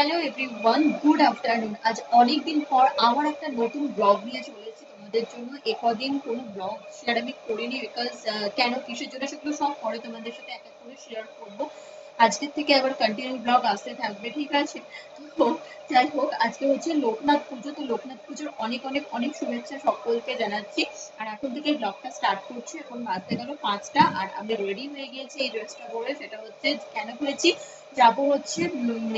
Hello everyone, good afternoon. আজ অনেকদিন পর আবার একটা নতুন ব্লগ নিয়ে চলে এসেছি তোমাদের জন্য। একদিন কোনো ব্লগ শেয়ার আমি করিনি, বিকজ কেন কিসের জন্য সেগুলো সব পরে তোমাদের সাথে এক এক করে শেয়ার করবো। আজকের থেকে আবার কন্টিনিউ ব্লগ আসতে থাকবে, ঠিক আছে? তো যাই হোক, আজকে হচ্ছে লোকনাথ পুজো। তো লোকনাথ পুজোর অনেক অনেক অনেক শুভেচ্ছা সকলকে জানাচ্ছি। আর এখন থেকে ব্লগটা স্টার্ট করছি। এখন বাজতে গেল 5টা, আর আমি রেডি হয়ে গিয়েছি এই ড্রেসটা পরে। সেটা হচ্ছে কেন করেছি, যাবো হচ্ছে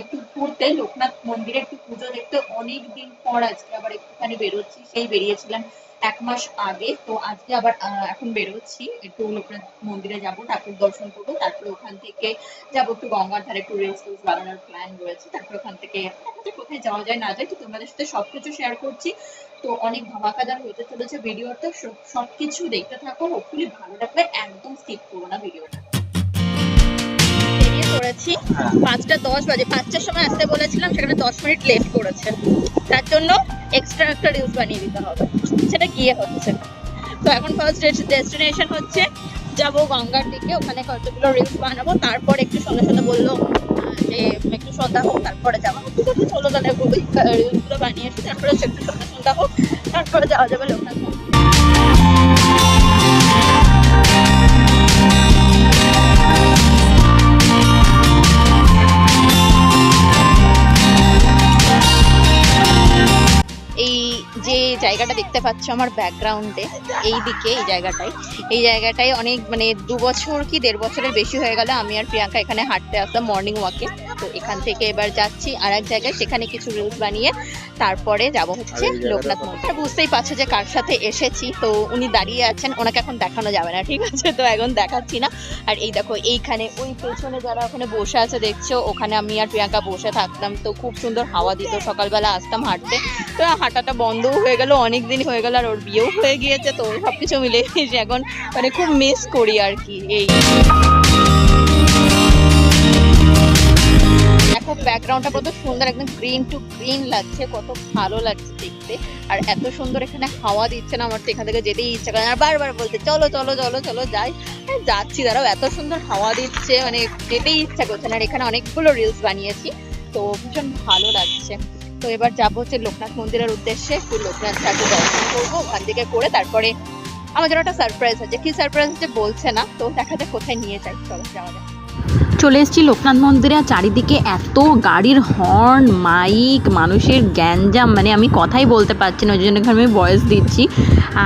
একটু ঘুরতে লোকনাথ মন্দিরে, একটু পুজো দেখতে। অনেক দিন পর আজকে আবার একটুখানি বেরোচ্ছি, সেই বেরিয়েছিলাম 1 মাস আগে। তো আজকে আবার এখন বেরোচ্ছি, একটু লোকনাথ মন্দিরে যাব, ঠাকুর দর্শন করবো। তারপরে ওখান থেকে যাবো একটু গঙ্গার ধারে, একটু রিলস টিলস বানানোর প্ল্যান রয়েছে। তারপরে ওখান থেকে কোথায় যাওয়া যায় না যায় তো তোমাদের সাথে সবকিছু শেয়ার করছি। তো অনেক ধামাকাদার হতে চলেছে ভিডিওটা, সবকিছু দেখতে থাকো। হোপফুলি ভালো লাগবে, একদম স্কিপ করবো না ভিডিওটা। বেরিয়ে পড়েছি, 5টা 10 বাজে। 5টার সময় আসতে বলেছিলাম, সেখানে 10 মিনিট লেট করেছে। তার জন্য এক্সট্রা একটা রিলস বানিয়ে দিতে হবে, সেটা গিয়ে হচ্ছে। তো এখন ফার্স্ট ডেস্টিনেশন হচ্ছে যাবো গঙ্গার দিকে, ওখানে কতগুলো রিলস বানাবো। তারপর একটু সন্ধ্যা সন্ধ্যা বললো যে একটু সন্ধ্যা হোক তারপরে যাবো। ঠিক আছে, চলো তাহলে রিলস গুলো বানিয়ে আসি, তারপরে একটু সন্ধ্যা সন্ধ্যা হোক, তারপরে যাওয়া যাবে লোকনাথ মন্দির। এই যে জায়গাটা দেখতে পাচ্ছ আমার ব্যাকগ্রাউন্ডে, এই দিকে এই জায়গাটায় অনেক মানে 2 বছর কি 1.5 বছরের বেশি হয়ে গেল আমি আর প্রিয়াঙ্কা এখানে হাঁটতে আসলাম মর্নিং ওয়াকে। তো এখান থেকে এবার যাচ্ছি আর এক জায়গায়, সেখানে কিছু রিলস বানিয়ে তারপরে যাব হচ্ছে লোকনাথ মন্দির। বুঝতেই পারছো যে কার সাথে এসেছি। তো উনি দাঁড়িয়ে আছেন, ওনাকে এখন দেখানো যাবে না, ঠিক আছে? তো এখন দেখাচ্ছি না। আর এই দেখো, এইখানে ওই পেছনে যারা ওখানে বসে আছে দেখছো, ওখানে আমি আর প্রিয়াঙ্কা বসে থাকতাম। তো খুব সুন্দর হাওয়া দিত, সকালবেলা আসতাম হাঁটতে। তো হাঁটাটা বন্ধও হয়ে গেল, অনেকদিন হয়ে গেল। আর ওর বিয়েও হয়ে গিয়েছে, তো সবকিছু মিলে এখন মানে খুব মিস করি আর কি। এই দেখো ব্যাকগ্রাউন্ডটা কত সুন্দর, একদম গ্রিন টু গ্রিন লাগছে, কত ভালো লাগছে দেখতে। আর এত সুন্দর এখানে হাওয়া দিচ্ছে না, আমার তো এখান থেকে যেতেই ইচ্ছা করে। আর বারবার বলতে চলো চলো চলো চলো যাই, যাচ্ছি। দাঁড়াও, এত সুন্দর হাওয়া দিচ্ছে, মানে যেতেই ইচ্ছা করছে না। আর এখানে অনেকগুলো রিলস বানিয়েছি, তো ভীষণ ভালো লাগছে। তো এবার যাবো হচ্ছে লোকনাথ মন্দিরের উদ্দেশ্যে, একটু লোকনাথ ঠাকুর দর্শন করবো। ওখান থেকে করে তারপরে আমার জন্য একটা সারপ্রাইজ আছে, কি সারপ্রাইজ আছে বলছে না, তো দেখা যাক কোথায় নিয়ে যাই। চলো যাওয়া যাক। চলে এসেছি লোকনাথ মন্দিরে। আর চারিদিকে এত গাড়ির হর্ন, মাইক, মানুষের গ্যাঞ্জাম, মানে আমি কথাই বলতে পারছি না, ওই জন্য আমি ভয়েস দিচ্ছি।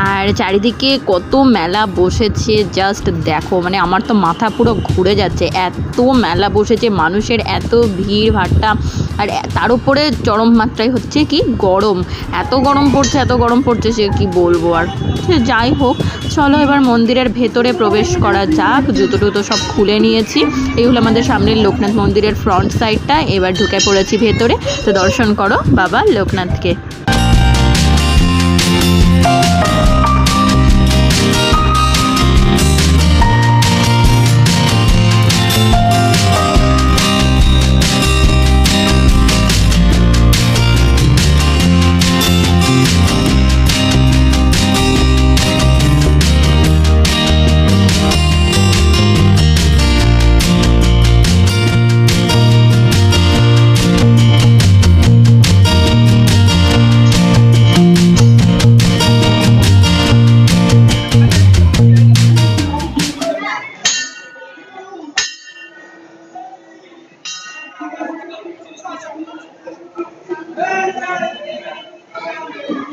আর চারিদিকে কত মেলা বসেছে, জাস্ট দেখো, মানে আমার তো মাথা পুরো ঘুরে যাচ্ছে। এত মেলা বসেছে, মানুষের এত ভিড় ভাট্টা। আর তার উপরে চরম মাত্রায় হচ্ছে কি গরম, এত গরম পড়ছে সে কি বলবো। আর যাই হোক, চলো এবার মন্দিরের ভেতরে প্রবেশ করা যাক। জুতো টুতো সব খুলে নিয়েছি। এই হলো আমাদের সামনের লোকনাথ মন্দিরের ফ্রন্ট সাইডটা। এবার ঢুকে পড়েছি ভেতরে। তো দর্শন করো বাবা লোকনাথকে।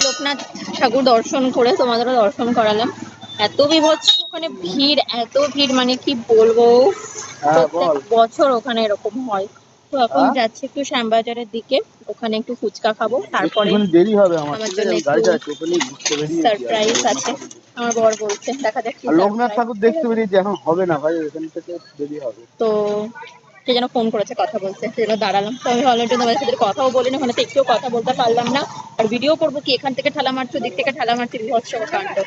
লোকনাথ ঠাকুর দর্শন করে তোমাদেরও দর্শন করালাম। এত বিভৎস ওখানে ভিড়, এত ভিড়, মানে কি বলবো। প্রত্যেক বছর ওখানে এরকম হয়। তো এখন যাচ্ছি একটু শ্যামবাজারের দিকে, ওখানে একটু ফুচকা খাবো। তারপরে আমার জন্য সারপ্রাইজ আছে, আমার বর বলছে, দেখা যাক কি লোকনাথ ঠাকুর দেখতে বেরিয়েছি, এখন হবে না ভাই, ওখান থেকে দেরি হবে। তো সে যেন ফোন করেছে, কথা বলছে, সেজন্য দাঁড়ালাম। তো আমি অলরেডি তোমাদের সাথে কথাও বলিনি, ওখানে একটু কথা বলতে পারলাম না। আর ভিডিও করবো কি, এখান থেকে ঠেলা মারছে, দিক থেকে ঠেলা মারছে, বিভৎস কাণ্ড।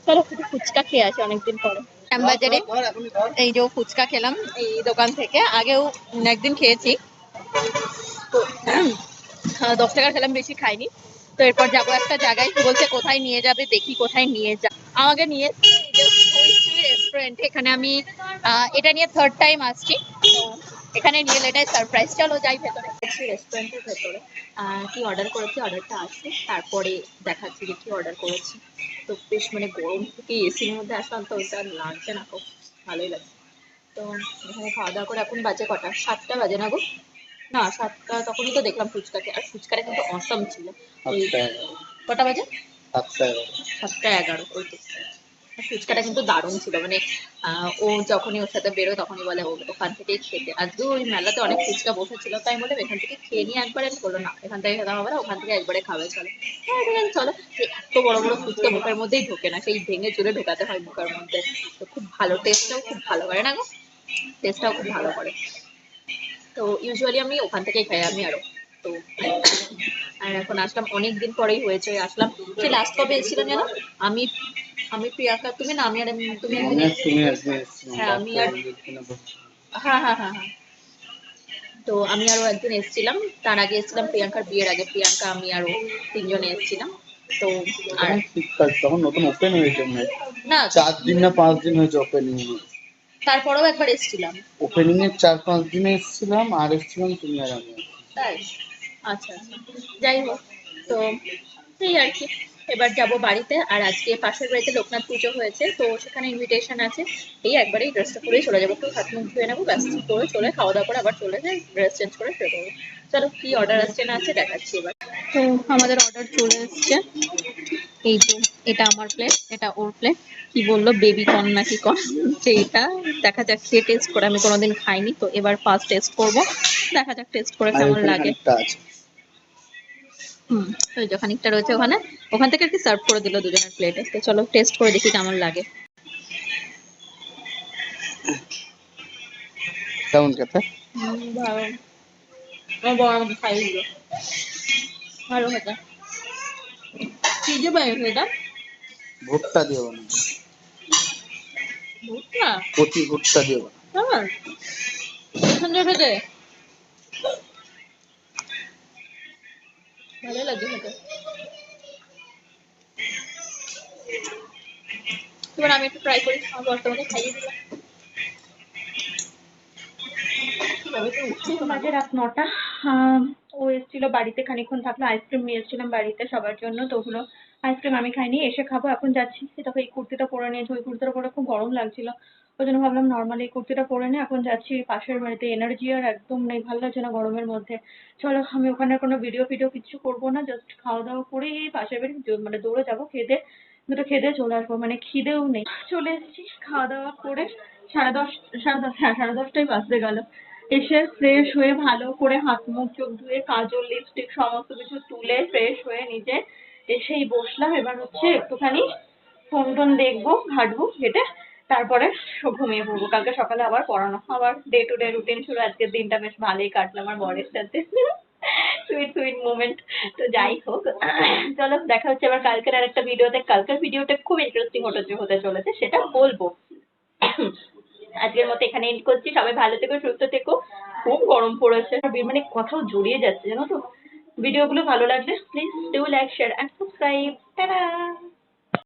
চলো ফুচকা খেয়ে আসি অনেকদিন পরে শ্যামবাজারে। এই যে ফুচকা খেলাম এই দোকান থেকে, আগেও একদিন খেয়েছি। তো 10 টাকার খেলাম, বেশি খাইনি। তো এরপর যাবো একটা জায়গায়, বলছে কোথায় নিয়ে যাবে, দেখি কোথায় নিয়ে যা। আমাকে নিয়ে রেস্টুরেন্ট, এখানে আমি এটা নিয়ে 3rd টাইম আসছি। তো এখানে নিয়ে এলে এটাই সারপ্রাইজ। চলো যাই ভেতরে। রেস্টুরেন্টের ভেতরে কি অর্ডার করেছি, অর্ডারটা আসছে, তারপরে দেখাচ্ছি যে কি অর্ডার করেছি। তো বেশ মানে গরম থেকে এসির মধ্যে আসলাম তো ওইটা লাগছে না, খুব ভালোই লাগছে। তো এখানে খাওয়া দাওয়া করে এখন বাজে কটা, 7টা বাজে না গো? না 7টা তখনই তো দেখলাম ফুচকাকে, আর ফুচকাটা কিন্তু অসম ছিল। ওই কটা বাজে? 7টা 11 ওই তো। ফুচকাটা কিন্তু দারুণ ছিল, মানে ও যখনই ওর সাথে বেরোয় তখনই বলে ওখান থেকেই খেতে। আজকেও ওই মেলাতে অনেক ফুচকা বসেছিল, তাই বলে এখান থেকে খেয়ে নিয়ে একবারে বললো না এখান থেকে খেতে হবে না, ওখান থেকে একবারে খাবে চলো। হ্যাঁ ঠিক আছে চলো। এত বড় বড় ফুচকা মুখের মধ্যেই ঢোকে না, সেই ভেঙে চুরে ঢোকাতে হয় মুখের মধ্যে। তো খুব ভালো, টেস্টটাও খুব ভালো করে না গো, টেস্টটাও খুব ভালো করে। তো ইউজুয়ালি আমি ওখান থেকেই খাই আমি আরো। তো আর এখন আসলাম, অনেকদিন পরেই হয়েছে আসলাম। সে লাস্ট কবে এসেছিলাম জানো? আমি আমি প্রিয়াঙ্কা, তুমি না আমি আর তুমি একদিন হ্যাঁ আমি আর হ্যাঁ হ্যাঁ হ্যাঁ হ্যাঁ। তো আমি আরো একদিন এসেছিলাম, তার আগে এসেছিলাম প্রিয়াঙ্কার বিয়ের আগে, প্রিয়াঙ্কা আমি আরো 3জনে এসেছিলাম। তো আর শীতকাল তখন নতুন ওপেন হয়েছে না 4 দিন না 5 দিন হয়েছে ওপেনিং। তারপরেও একবার এসেছিলাম। ওপেনিং এর 4-5 দিনে এসেছিলাম, আর এসেছিলাম তুমি আর আমি। তাই আচ্ছা আচ্ছা, যাই হোক। তো এই আর কি, এবার যাব বাড়িতে। আর আজকে পাশের বাড়িতে লোকনাথ পুজো হয়েছে, তো সেখানে ইনভিটেশন আছে। এই একবারেই ড্রেসটা পরেই চলে যাবো, একটু হাত মুখ ধুয়ে নেবো, ব্যাস করে চলে খাওয়া দাওয়া করে আবার চলে যাই, ড্রেস চেঞ্জ করে শুয়ে পড়বো। চলো কি অর্ডার আসছে না আছে দেখাচ্ছি এবার। তো আমাদের অর্ডার চলে এসছে, এই যে এটা আমার প্লেট, এটা ওর প্লেট। কি বললো বেবি কর্ন নাকি কর্ন, সেইটা দেখা যাক, খেয়ে টেস্ট করে, আমি কোনোদিন খাইনি তো এবার ফার্স্ট টেস্ট করব, দেখা যাক টেস্ট করে আর কেমন এখানে লাগে। খানিকটা আছে। ওই যে খানিকটা রয়েছে ওখানে, ওখান থেকে আর কি সার্ভ করে দিল দুজনের প্লেটে। তো চলো টেস্ট করে দেখি কেমন লাগে। কেমন খেতে? ভালো, আমার বড় আমাকে খাইয়ে দিল, ভালো খেতে। কি যে বানিয়েছে এটা? ভুট্টা দিয়ে বানানো, ভুট্টা? কচি ভুট্টা দিয়ে বানানো। হ্যাঁ সুন্দর খেতে, ভালো লাগে খেতে। এবার আমি একটু ট্রাই করি, আমার বর তোমাকে খাইয়ে দিলাম। বাজে রাত 9টা। ও এসেছিল বাড়িতে, খানিকক্ষণ থাকলো, আইসক্রিম নিয়ে এসেছিলাম বাড়িতে সবার জন্য, তো ওগুলো আইসক্রিম আমি খাইনি, এসে খাবো। এখন যাচ্ছি, দেখো এই কুর্তিটা পরে নিয়েছি, ওই কুর্তিটা পরে খুব গরম লাগছিল, ওই জন্য ভাবলাম নর্মালি এই কুর্তিটা পরে নিই। এখন যাচ্ছি পাশের বাড়িতে, এনার্জি আর একদম নেই, ভালো লাগছে না গরমের মধ্যে। চলো আমি ওখানে কোনো ভিডিও ফিডিও কিছু করবো না, জাস্ট খাওয়া দাওয়া করে এই পাশের বাড়ি মানে দৌড়ে যাবো, খেতে দুটো খেতে চলে আসবো, মানে খিদেও নেই। চলে এসেছি খাওয়া দাওয়া করে, 10:30 10:30 হ্যাঁ 10:30টাই বাজতে গেল। এসে ফ্রেশ হয়ে ভালো করে হাত মুখ চোখ ধুয়ে কাজল লিপস্টিক সমস্ত কিছু তুলে ফ্রেশ হয়ে নিজে এসেই বসলাম। এবার হচ্ছে একটুখানি ফোন টোন দেখবো, ঘাটবো, ঘেটে তারপরে ঘুমিয়ে পড়বো। কালকে সকালে আবার পড়ানো, আবার ডে টু ডে রুটিন শুরু। আজকের দিনটা বেশ ভালোই কাটলো আমার বরের সাথে, সুইট সুইট মোমেন্ট। তো যাই হোক, চলো দেখা হচ্ছে আবার কালকের আরেকটা ভিডিওতে। কালকের ভিডিওটা খুব ইন্টারেস্টিং হতে চলেছে, সেটা বলবো। আজকের মতো এখানে এন্ড করছি, সবাই ভালো থেকো সুস্থ থেকো। খুব গরম পড়েছে, মানে কথাও জড়িয়ে যাচ্ছে জানো তো। ভিডিওগুলো ভালো লাগলে please do like share and subscribe. Tata.